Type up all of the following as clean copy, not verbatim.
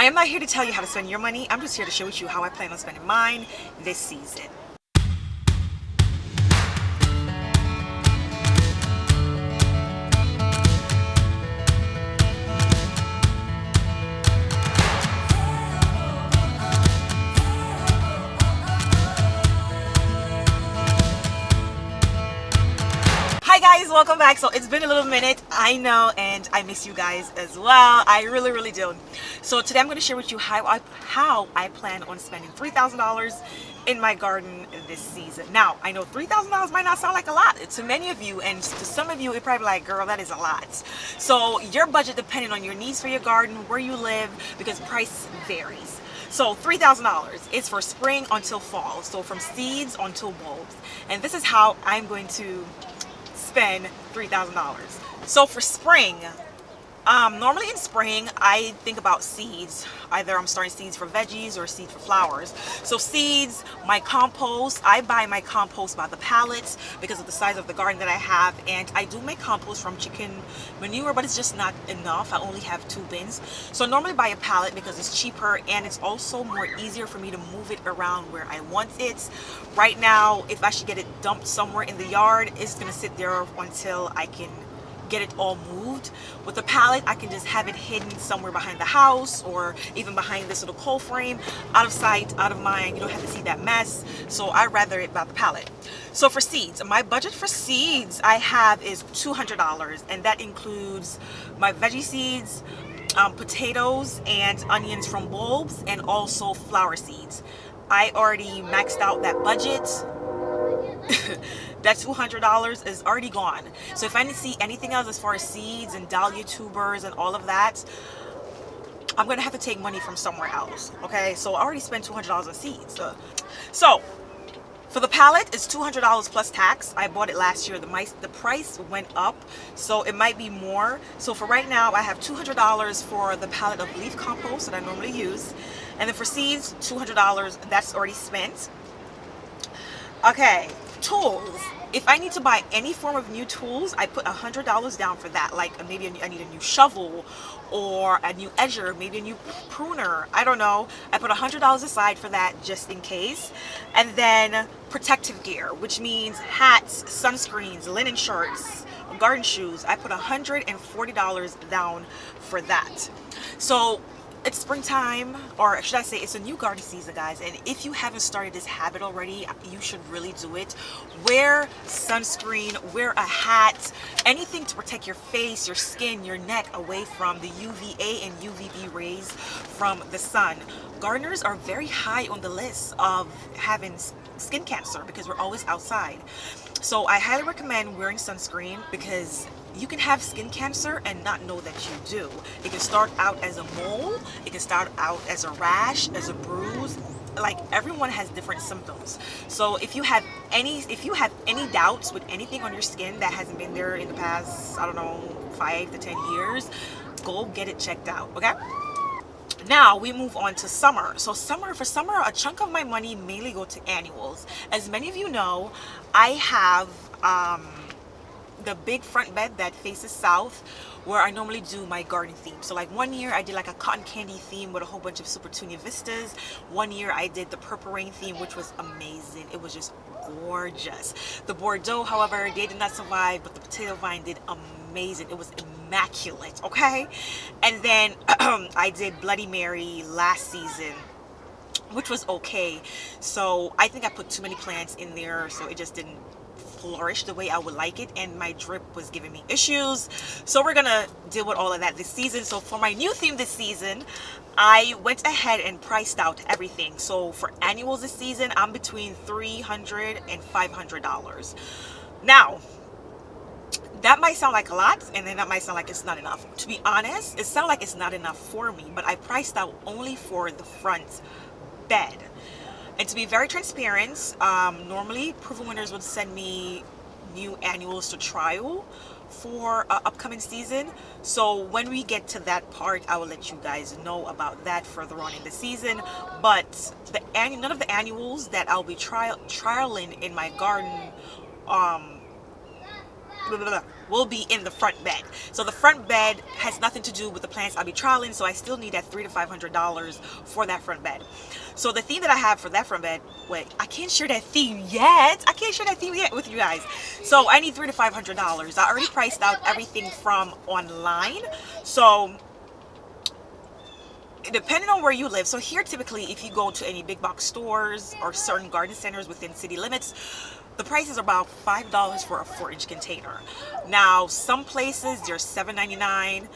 am not here to tell you how to spend your money. I'm just here to share with you how I plan on spending mine this season. Hi guys, welcome back. So it's been a little minute, I know, and I miss you guys as well. I really do. So today I'm going to share with you how I plan on spending $3,000 in my garden this season. Now, I know $3,000 might not sound like a lot to many of you, and to some of you it probably like, girl, that is a lot. So your budget depending on your needs for your garden, where you live, because price varies. So $3,000 is for spring until fall, so from seeds until bulbs. And this is how I'm going to spend $3,000. So for spring, normally in spring I think about seeds. Either I'm starting seeds for veggies or seeds for flowers. So seeds, my compost, I buy my compost by the pallets because of the size of the garden that I have, and I do make compost from chicken manure, but it's just not enough. I only have 2 bins. So I normally buy a pallet because it's cheaper and it's also more easier for me to move it around where I want it. Right now, if I should get it dumped somewhere in the yard, it's gonna sit there until I can get it all moved. With a pallet, I can just have it hidden somewhere behind the house or even behind this little cold frame, out of sight, out of mind. You don't have to see that mess. So I'd rather it by the pallet. So for seeds, my budget for seeds I have is $200, and that includes my veggie seeds, potatoes and onions from bulbs, and also flower seeds. I already maxed out that budget. That $200 is already gone. So if I need to see anything else as far as seeds and dahlia tubers and all of that, I'm gonna have to take money from somewhere else. Okay, so I already spent $200 on seeds. So for the pallet, it's $200 plus tax. I bought it last year. The price went up, so it might be more. So for right now, I have $200 for the pallet of leaf compost that I normally use, and then for seeds, $200. That's already spent. Okay, tools. If I need to buy any form of new tools, I put $100 down for that. Like maybe I need a new shovel or a new edger, maybe a new pruner. I don't know. I put $100 aside for that just in case. And then protective gear, which means hats, sunscreens, linen shirts, garden shoes. I put $140 down for that. So it's springtime, or should I say it's a new garden season, guys, and if you haven't started this habit already, you should really do it. Wear sunscreen, wear a hat, anything to protect your face, your skin, your neck away from the UVA and UVB rays from the sun. Gardeners are very high on the list of having skin cancer because we're always outside. So I highly recommend wearing sunscreen because you can have skin cancer and not know that you do. It can start out as a mole, it can start out as a rash, as a bruise. Like, everyone has different symptoms. So if you have any doubts with anything on your skin that hasn't been there in the past, I don't know, 5 to 10 years, go get it checked out, okay? Now we move on to summer. So for summer, a chunk of my money mainly go to annuals. As many of you know, I have the big front bed that faces south, where I normally do my garden theme. So like one year I did like a cotton candy theme with a whole bunch of Super Tunia vistas. One year I did the purple rain theme, which was amazing. It was just gorgeous. The Bordeaux, however, they did not survive, but the potato vine did amazing. It was immaculate, okay? And then I did Bloody Mary last season, which was okay. So I think I put too many plants in there, so it just didn't flourish the way I would like it, and my drip was giving me issues. So we're gonna deal with all of that this season. So for my new theme this season, I went ahead and priced out everything. So for annuals this season, I'm between $300 and $500. Now, that might sound like a lot, and then that might sound like it's not enough. To be honest, it sounds like it's not enough for me, but I priced out only for the front bed. And to be very transparent, normally Proven Winners would send me new annuals to trial for upcoming season. So when we get to that part, I will let you guys know about that further on in the season. But none of the annuals that I'll be trialing in my garden will be in the front bed. So the front bed has nothing to do with the plants I'll be trialing, so I still need that $300 to $500 for that front bed. So the theme that I have for that front bed, wait, I can't share that theme yet. I can't share that theme yet with you guys. So I need $300 to $500. I already priced out everything from online. So depending on where you live, so here typically if you go to any big box stores or certain garden centers within city limits, the price is about $5 for a 4-inch container. Now some places they're $7.99.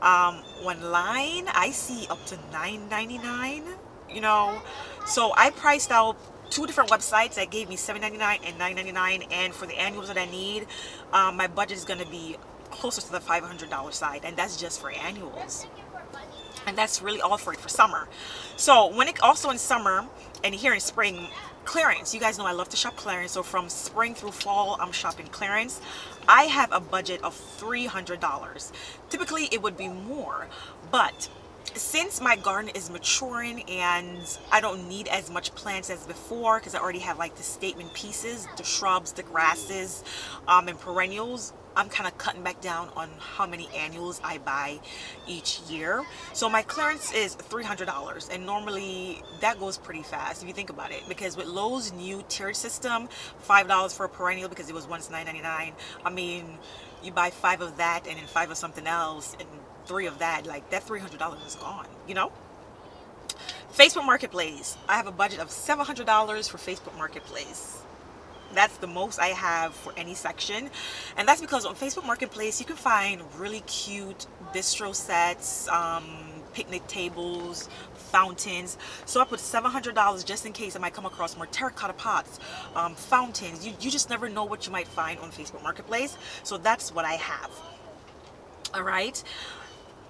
Online I see up to $9.99, you know. So I priced out 2 different websites that gave me $7.99 and $9.99, and for the annuals that I need, my budget is going to be closer to the $500 side, and that's just for annuals. And that's really all for it for summer. So when it also in summer and here in spring, clearance. You guys know I love to shop clearance. So from spring through fall, I'm shopping clearance. I have a budget of $300. Typically it would be more, but since my garden is maturing and I don't need as much plants as before because I already have like the statement pieces, the shrubs, the grasses, and perennials, I'm kind of cutting back down on how many annuals I buy each year. So my clearance is $300, and normally that goes pretty fast if you think about it, because with Lowe's new tiered system, $5 for a perennial because it was once $9.99. I mean, you buy 5 of that and then 5 of something else and 3 of that, like that $300 is gone, you know. Facebook Marketplace, I have a budget of $700 for Facebook Marketplace. That's the most I have for any section, and that's because on Facebook Marketplace you can find really cute bistro sets, picnic tables, fountains. So I put $700 just in case I might come across more terracotta pots, fountains. You just never know what you might find on Facebook Marketplace. So that's what I have. All right.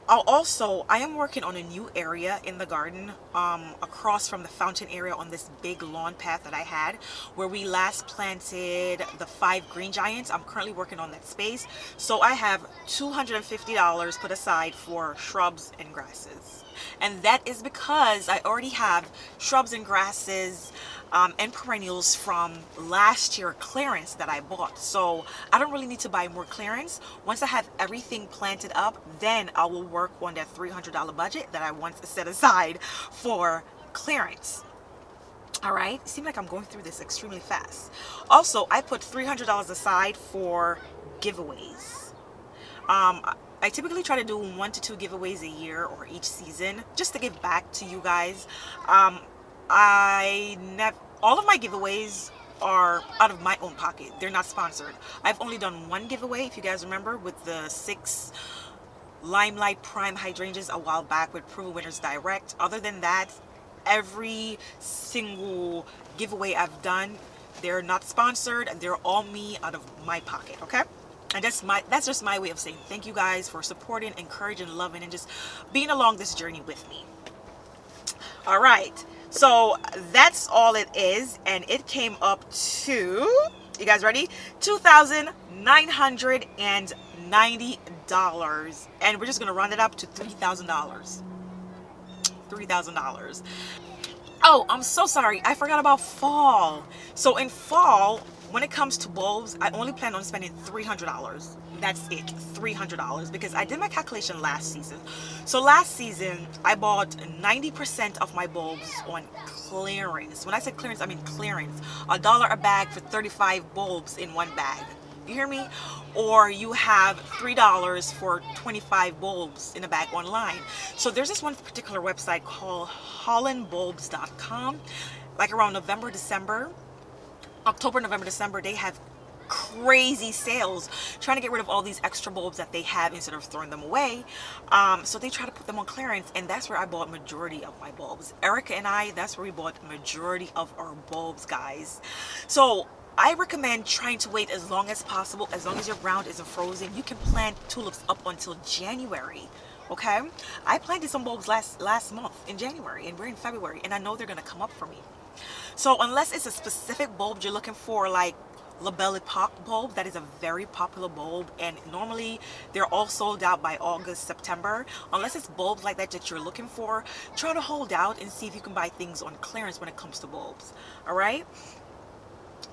I am working on a new area in the garden, across from the fountain area on this big lawn path that I had where we last planted the 5 green giants. I'm currently working on that space. So I have $250 put aside for shrubs and grasses. And that is because I already have shrubs and grasses and perennials from last year clearance that I bought. So I don't really need to buy more clearance. Once I have everything planted up, then I will work on that $300 budget that I once set aside for clearance. All right, it seems like I'm going through this extremely fast. Also, I put $300 aside for giveaways. I typically try to do 1 to 2 giveaways a year or each season just to give back to you guys. All of my giveaways are out of my own pocket. They're not sponsored. I've only done 1 giveaway, if you guys remember, with the 6 Limelight Prime hydrangeas a while back with Proven Winners Direct. Other than that, every single giveaway I've done, they're not sponsored and they're all me out of my pocket, okay? And that's just my way of saying thank you guys for supporting, encouraging, loving, and just being along this journey with me. All right, so that's all it is, and it came up to, you guys ready? $2,990, and we're just gonna round it up to $3,000. $3,000. Oh, I'm so sorry, I forgot about fall. So in fall, when it comes to bulbs, I only plan on spending $300. That's it, $300, because I did my calculation last season. So last season, I bought 90% of my bulbs on clearance. When I said clearance, I mean clearance. $1 a bag for 35 bulbs in one bag. You hear me? Or you have $3 for 25 bulbs in a bag online. So there's this one particular website called hollandbulbs.com. Like around November, December, October, November, December, they have crazy sales trying to get rid of all these extra bulbs that they have instead of throwing them away. So they try to put them on clearance, and that's where I bought majority of my bulbs. Erica and I, that's where we bought majority of our bulbs, guys. So I recommend trying to wait as long as possible. As long as your ground isn't frozen, you can plant tulips up until January. Okay, I planted some bulbs last month in January, and we're in February, and I know they're gonna come up for me. So unless it's a specific bulb you're looking for, like Labelle Epoque bulb, that is a very popular bulb, and normally they're all sold out by August, September. Unless it's bulbs like that you're looking for, try to hold out and see if you can buy things on clearance when it comes to bulbs. All right.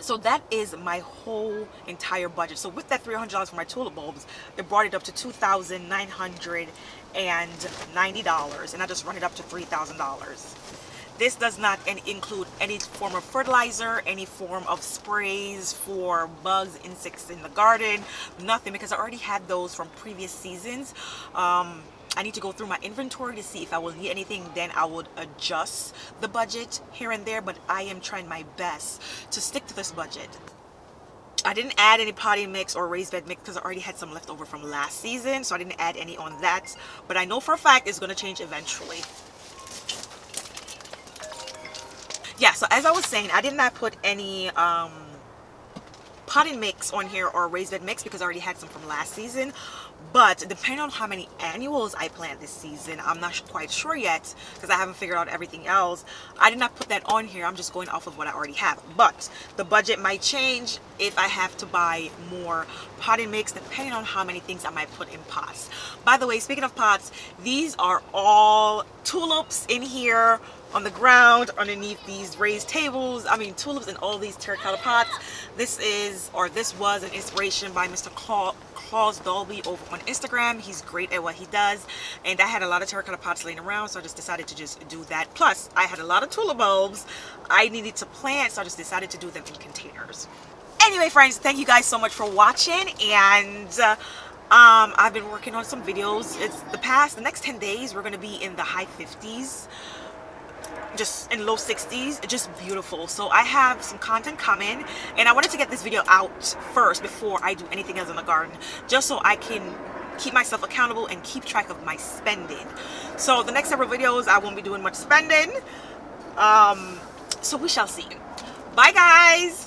So that is my whole entire budget. So with that $300 for my tulip bulbs, it brought it up to $2,990, and I just run it up to $3,000. This does not include any form of fertilizer, any form of sprays for bugs, insects in the garden, nothing, because I already had those from previous seasons. I need to go through my inventory to see if I will need anything. Then I would adjust the budget here and there, but I am trying my best to stick to this budget. I didn't add any potting mix or raised bed mix because I already had some left over from last season, so I didn't add any on that. But I know for a fact it's going to change eventually. Yeah, so as I was saying, I did not put any potting mix on here or raised bed mix because I already had some from last season. But depending on how many annuals I plant this season, I'm not quite sure yet because I haven't figured out everything else. I did not put that on here. I'm just going off of what I already have. But the budget might change if I have to buy more potting mix, depending on how many things I might put in pots. By the way, speaking of pots, these are all tulips in here on the ground underneath these raised tables. I mean, tulips in all these terracotta pots. This was an inspiration by Mr. Claus Dolby over on Instagram. He's great at what he does, and I had a lot of terracotta pots laying around, so I just decided to just do that. Plus I had a lot of tulip bulbs I needed to plant, so I just decided to do them in containers. Anyway, friends, thank you guys so much for watching, and I've been working on some videos. The next 10 days we're going to be in the high 50s, just in low 60s, just beautiful. So I have some content coming, and I wanted to get this video out first before I do anything else in the garden, just so I can keep myself accountable and keep track of my spending. So the next several videos I won't be doing much spending, so we shall see. Bye guys.